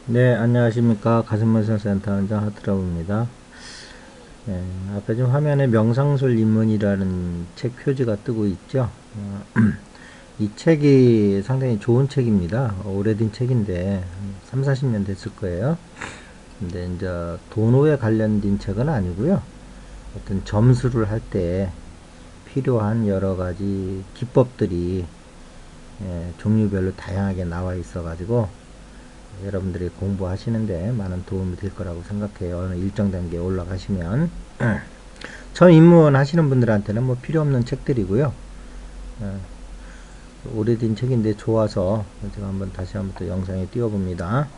네, 안녕하십니까. 가슴문선센터 원장 하트러브입니다. 네, 앞에 지금 화면에 명상술 입문이라는 책 표지가 뜨고 있죠. 이 책이 상당히 좋은 책입니다. 오래된 책인데, 3, 40년 됐을 거예요. 근데 이제 도노에 관련된 책은 아니고요. 어떤 점수를 할 때 필요한 여러 가지 기법들이 종류별로 다양하게 나와 있어가지고 여러분들이 공부하시는데 많은 도움이 될 거라고 생각해요. 어느 일정 단계에 올라가시면. 처음 입문 하시는 분들한테는 뭐 필요 없는 책들이고요. 오래된 책인데 좋아서 제가 다시 한번 또 영상에 띄워봅니다.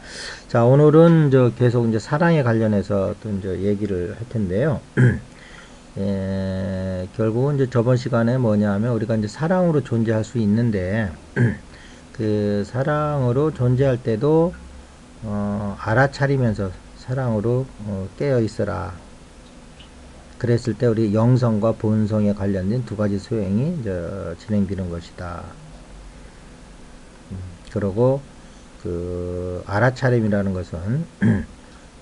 자, 오늘은 계속 이제 사랑에 관련해서 또 이제 얘기를 할 텐데요. 결국은 이제 저번 시간에 뭐냐면 우리가 이제 사랑으로 존재할 수 있는데 그 사랑으로 존재할 때도 알아차리면서 사랑으로 깨어 있어라. 그랬을 때 우리 영성과 본성에 관련된 두 가지 소행이 진행되는 것이다. 그러고 그 알아차림이라는 것은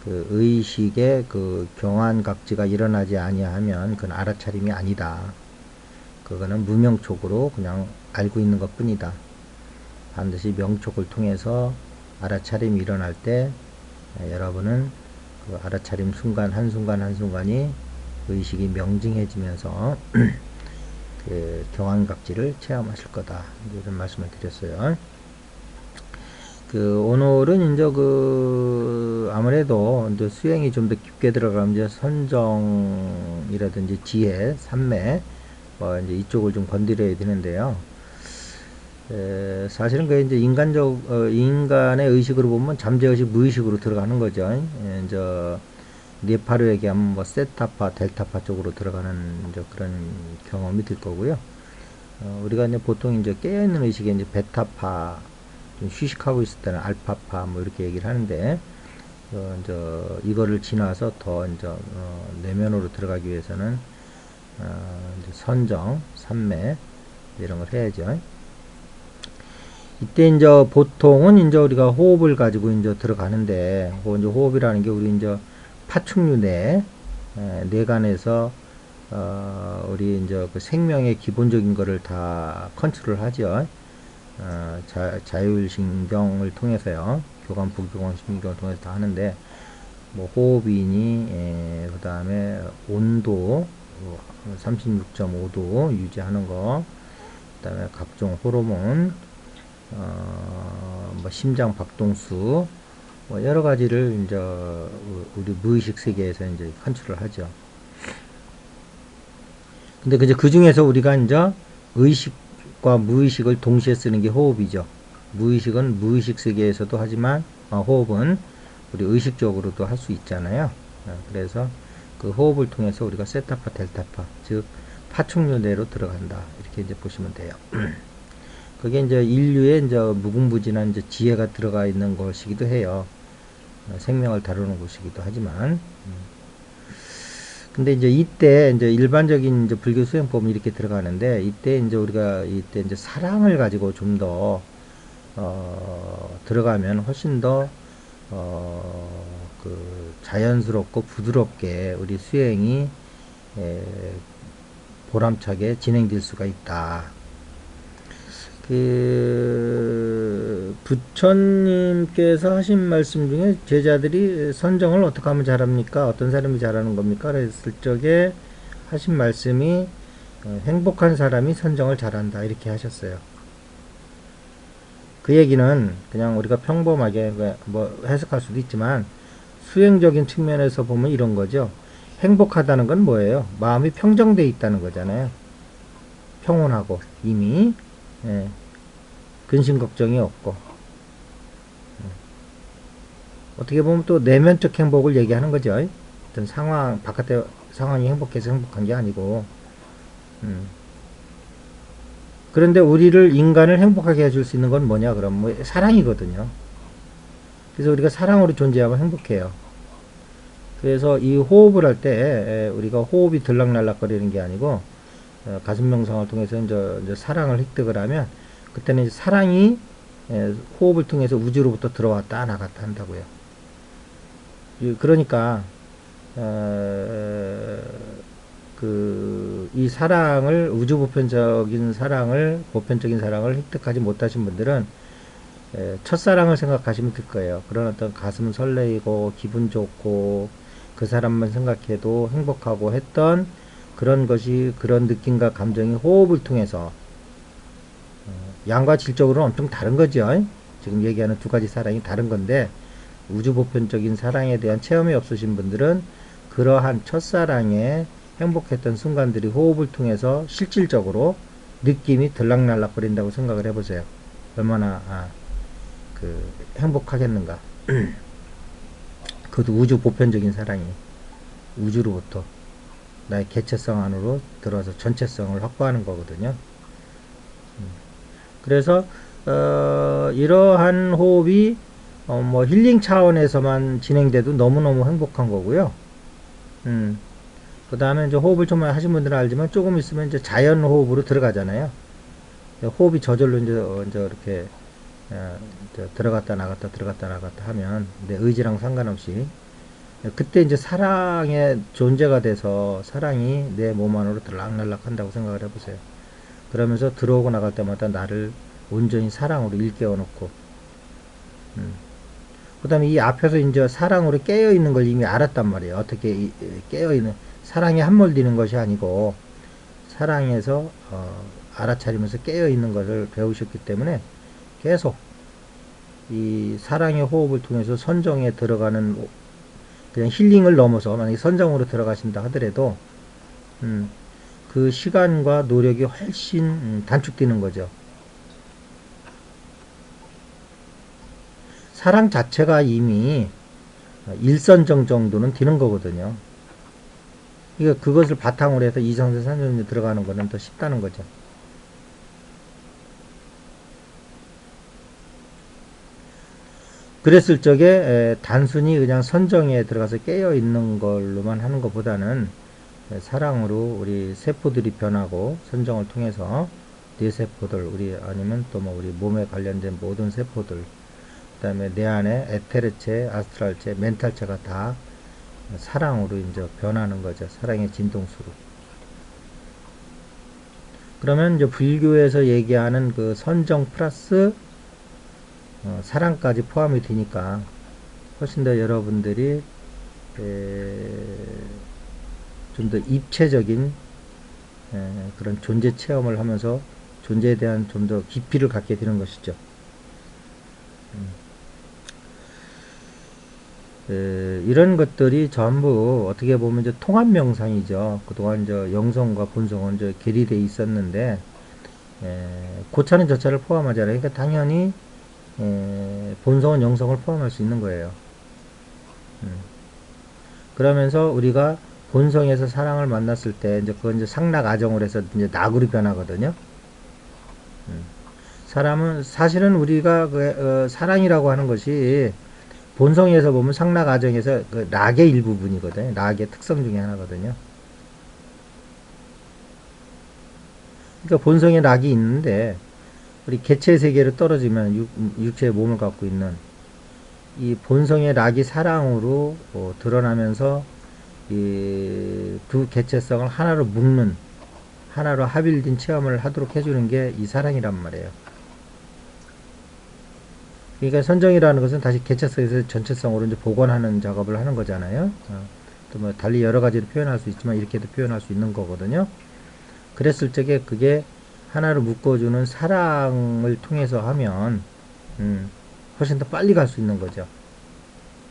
그 의식의 그 경환각지가 일어나지 아니하면 그건 알아차림이 아니다. 그거는 무명촉으로 그냥 알고 있는 것 뿐이다. 반드시 명촉을 통해서 알아차림이 일어날 때 여러분은 그 알아차림 순간 한순간 한순간이 의식이 명징해지면서 그 경환각지를 체험하실 거다. 이런 말씀을 드렸어요. 그 오늘은 이제 그 아무래도 이제 수행이 좀 더 깊게 들어가면 이제 선정이라든지 지혜, 삼매 뭐 이제 이쪽을 좀 건드려야 되는데요. 사실은 그 이제 인간의 의식으로 보면 잠재의식, 무의식으로 들어가는 거죠. 이제 뇌파로 얘기하면 뭐 세타파, 델타파 쪽으로 들어가는 이제 그런 경험이 될 거고요. 우리가 이제 보통 이제 깨어있는 의식에 이제 베타파, 좀 휴식하고 있을 때는 알파파 뭐 이렇게 얘기를 하는데, 이제 이거를 지나서 더 이제 내면으로 들어가기 위해서는 이제 선정, 삼매 이런 걸 해야죠. 이때 이제 보통은 이제 우리가 호흡을 가지고 이제 들어가는데, 이제 호흡이라는 게 우리 이제 파충류 뇌간에서 우리 이제 그 생명의 기본적인 거를 다 컨트롤 하죠. 자율신경을 통해서요. 교감, 부교감 신경을 통해서 다 하는데, 뭐 호흡이니, 그 다음에 온도 36.5도 유지하는 거, 그 다음에 각종 호르몬, 뭐 심장 박동수, 뭐 여러 가지를 이제 우리 무의식 세계에서 이제 컨트롤 하죠. 근데 그 중에서 우리가 이제 의식과 무의식을 동시에 쓰는 게 호흡이죠. 무의식은 무의식 세계에서도 하지만 호흡은 우리 의식적으로도 할 수 있잖아요. 그래서 그 호흡을 통해서 우리가 세타파, 델타파, 즉 파충류 내로 들어간다. 이렇게 이제 보시면 돼요. 그게 이제 인류의 이제 무궁무진한 이제 지혜가 들어가 있는 것이기도 해요. 생명을 다루는 곳이기도 하지만. 근데 이제 이때 이제 일반적인 이제 불교 수행법이 이렇게 들어가는데, 이때 이제 우리가 이때 이제 사랑을 가지고 좀 더 들어가면 훨씬 더 그 자연스럽고 부드럽게 우리 수행이 보람차게 진행될 수가 있다. 그 부처님께서 하신 말씀 중에 제자들이 선정을 어떻게 하면 잘합니까? 어떤 사람이 잘하는 겁니까? 그랬을 적에 하신 말씀이 행복한 사람이 선정을 잘한다 이렇게 하셨어요. 그 얘기는 그냥 우리가 평범하게 뭐 해석할 수도 있지만 수행적인 측면에서 보면 이런 거죠. 행복하다는 건 뭐예요? 마음이 평정되어 있다는 거잖아요. 평온하고 이미 근심 걱정이 없고, 어떻게 보면 또 내면적 행복을 얘기하는 거죠. 어떤 상황, 바깥의 상황이 행복해서 행복한 게 아니고, 그런데 우리를, 인간을 행복하게 해줄 수 있는 건 뭐냐? 그럼 뭐 사랑이거든요. 그래서 우리가 사랑으로 존재하면 행복해요. 그래서 이 호흡을 할 때 우리가 호흡이 들락날락거리는 게 아니고 가슴 명상을 통해서 이제 사랑을 획득을 하면, 그때는 이제 사랑이 호흡을 통해서 우주로부터 들어왔다 나갔다 한다고요. 그러니까 이 사랑을, 우주 보편적인 사랑을 획득하지 못하신 분들은 첫사랑을 생각하시면 될 거예요. 그런 어떤 가슴 설레이고 기분 좋고 그 사람만 생각해도 행복하고 했던 그런 것이, 그런 느낌과 감정이 호흡을 통해서 양과 질적으로는 엄청 다른 거죠. 지금 얘기하는 두 가지 사랑이 다른 건데, 우주 보편적인 사랑에 대한 체험이 없으신 분들은 그러한 첫사랑에 행복했던 순간들이 호흡을 통해서 실질적으로 느낌이 들락날락 거린다고 생각을 해보세요. 얼마나 행복하겠는가. 그것도 우주 보편적인 사랑이 우주로부터 나의 개체성 안으로 들어와서 전체성을 확보하는 거거든요. 그래서 이러한 호흡이 뭐 힐링 차원에서만 진행돼도 너무너무 행복한 거고요. 그 다음에 이제 호흡을 좀 하신 분들은 알지만 조금 있으면 이제 자연 호흡으로 들어가잖아요. 호흡이 저절로 이제 이렇게 이제 들어갔다 나갔다 들어갔다 나갔다 하면 내 의지랑 상관없이 그때 이제 사랑의 존재가 돼서 사랑이 내 몸 안으로 들락날락 한다고 생각을 해보세요. 그러면서 들어오고 나갈 때마다 나를 온전히 사랑으로 일깨워 놓고, 그 다음에 이 앞에서 이제 사랑으로 깨어 있는 걸 이미 알았단 말이에요. 어떻게 깨어 있는, 사랑에 함몰되는 것이 아니고 사랑에서 알아차리면서 깨어 있는 것을 배우셨기 때문에 계속 이 사랑의 호흡을 통해서 선정에 들어가는, 그냥 힐링을 넘어서 만약에 선정으로 들어가신다 하더라도 그 시간과 노력이 훨씬 단축되는 거죠. 사랑 자체가 이미 일선정 정도는 되는 거거든요. 그러니까 그것을 바탕으로 해서 이성세 산전에 들어가는 거는 더 쉽다는 거죠. 그랬을 적에 단순히 그냥 선정에 들어가서 깨어 있는 걸로만 하는 것보다는 사랑으로 우리 세포들이 변하고, 선정을 통해서 뇌세포들, 우리 아니면 또 뭐 우리 몸에 관련된 모든 세포들, 그 다음에 내 안에 에테르체, 아스트랄체, 멘탈체가 다 사랑으로 이제 변하는 거죠. 사랑의 진동수로. 그러면 이제 불교에서 얘기하는 그 선정 플러스 사랑까지 포함이 되니까 훨씬 더 여러분들이 좀 더 입체적인 그런 존재 체험을 하면서 존재에 대한 좀 더 깊이를 갖게 되는 것이죠. 이런 것들이 전부 어떻게 보면 이제 통합 명상이죠. 그동안 저 영성과 본성은 이제 괴리되어 있었는데, 고차는 저차를 포함하잖아요. 그러니까 당연히 본성은 영성을 포함할 수 있는 거예요. 그러면서 우리가 본성에서 사랑을 만났을 때 이제 그건 이제 상락 아정을 해서 이제 낙으로 변하거든요. 사실은 우리가 사랑이라고 하는 것이 본성에서 보면 상락 아정에서 그 낙의 일부분이거든요. 낙의 특성 중에 하나거든요. 그러니까 본성에 낙이 있는데 우리 개체 세계로 떨어지면 육체의 몸을 갖고 있는 이 본성의 낙이 사랑으로 드러나면서 이 두 개체성을 하나로 묶는, 하나로 합일된 체험을 하도록 해주는 게 이 사랑이란 말이에요. 그러니까 선정이라는 것은 다시 개체성에서 전체성으로 이제 복원하는 작업을 하는 거잖아요. 또 뭐 달리 여러 가지로 표현할 수 있지만 이렇게도 표현할 수 있는 거거든요. 그랬을 적에 그게 하나로 묶어주는 사랑을 통해서 하면 훨씬 더 빨리 갈 수 있는 거죠.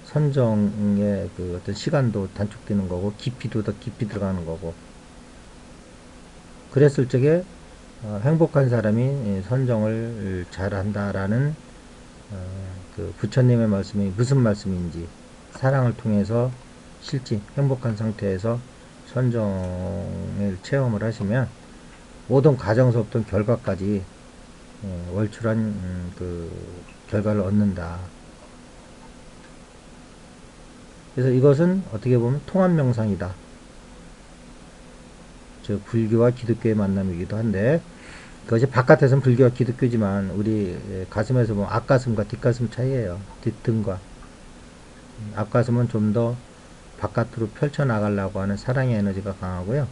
선정의 그 어떤 시간도 단축되는 거고, 깊이도 더 깊이 들어가는 거고. 그랬을 적에 행복한 사람이 선정을 잘한다라는 그 부처님의 말씀이 무슨 말씀인지, 사랑을 통해서 실제 행복한 상태에서 선정을 체험을 하시면 모든 과정서부터 결과까지 월출한 그 결과를 얻는다. 그래서 이것은 어떻게 보면 통합 명상이다. 즉 불교와 기독교의 만남이기도 한데, 그것이 바깥에서는 불교와 기독교지만 우리 가슴에서 보면 앞가슴과 뒷가슴 차이예요. 뒷등과 앞가슴은 좀 더 바깥으로 펼쳐나가려고 하는 사랑의 에너지가 강하고요.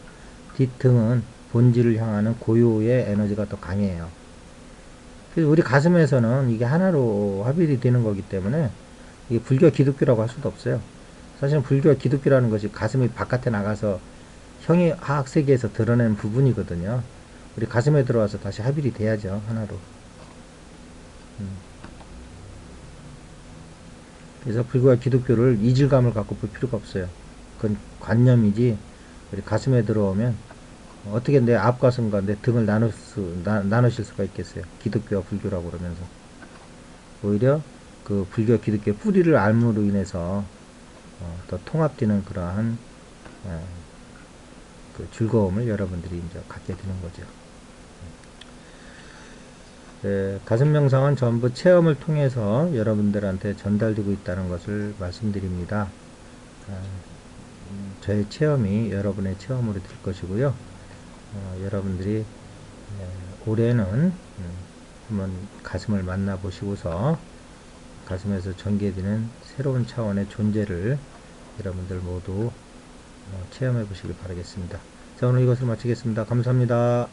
뒷등은 본질을 향하는 고요의 에너지가 더 강해요. 그래서 우리 가슴에서는 이게 하나로 합일이 되는 거기 때문에 이게 불교 기독교라고 할 수도 없어요. 사실은 불교와 기독교라는 것이 가슴이 바깥에 나가서 형이 하학 세계에서 드러내는 부분이거든요. 우리 가슴에 들어와서 다시 합일이 돼야죠, 하나로. 그래서 불교와 기독교를 이질감을 갖고 볼 필요가 없어요. 그건 관념이지. 우리 가슴에 들어오면 어떻게 내 앞가슴과 내 등을 나누실 수가 있겠어요. 기독교와 불교라고 그러면서. 오히려 그 불교 기독교의 뿌리를 알므로 인해서 더 통합되는 그러한 그 즐거움을 여러분들이 이제 갖게 되는 거죠. 가슴 명상은 전부 체험을 통해서 여러분들한테 전달되고 있다는 것을 말씀드립니다. 저의 체험이 여러분의 체험으로 될 것이고요. 여러분들이 올해는 한번 가슴을 만나보시고서 가슴에서 전개되는 새로운 차원의 존재를 여러분들 모두 체험해 보시길 바라겠습니다. 자, 오늘 이것을 마치겠습니다. 감사합니다.